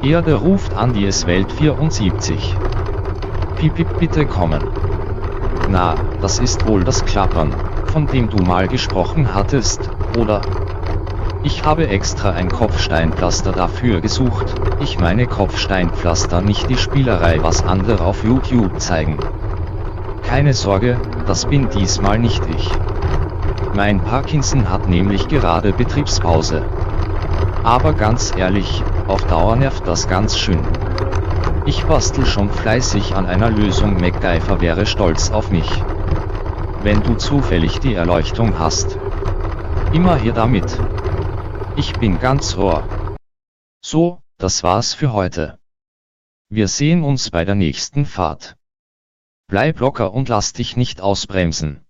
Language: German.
Erde ruft an die S-Welt 74. Pipip, bitte kommen. Na, das ist wohl das Klappern, von dem du mal gesprochen hattest, oder? Ich habe extra ein Kopfsteinpflaster dafür gesucht, ich meine Kopfsteinpflaster, nicht die Spielerei, was andere auf YouTube zeigen. Keine Sorge, das bin diesmal nicht ich. Mein Parkinson hat nämlich gerade Betriebspause. Aber ganz ehrlich, auf Dauer nervt das ganz schön. Ich bastel schon fleißig an einer Lösung, MacGyver wäre stolz auf mich. Wenn du zufällig die Erleuchtung hast. Immer her damit. Ich bin ganz Ohr. So, das war's für heute. Wir sehen uns bei der nächsten Fahrt. Bleib locker und lass dich nicht ausbremsen.